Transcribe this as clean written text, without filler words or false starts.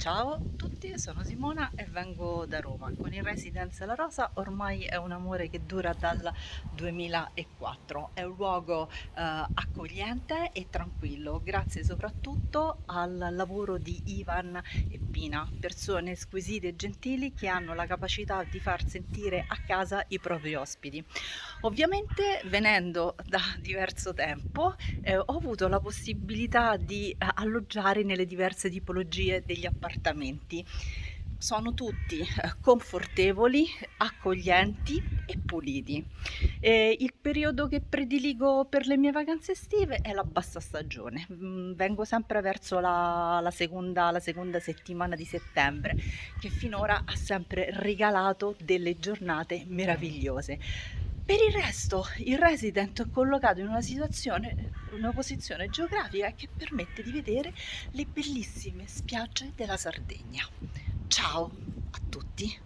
Ciao a tutti, sono Simona e vengo da Roma. Con il Residence La Rosa ormai è un amore che dura dal 2004. È un luogo accogliente e tranquillo, grazie soprattutto al lavoro di Ivan e Pina, persone squisite e gentili che hanno la capacità di far sentire a casa i propri ospiti. Ovviamente, venendo da diverso tempo, ho avuto la possibilità di alloggiare nelle diverse tipologie degli appartamenti. Sono tutti confortevoli, accoglienti e puliti. Il periodo che prediligo per le mie vacanze estive è la bassa stagione. Vengo sempre verso la seconda settimana di settembre, che finora ha sempre regalato delle giornate meravigliose. Per il resto, il resident è collocato in una posizione geografica che permette di vedere le bellissime spiagge della Sardegna. Ciao a tutti!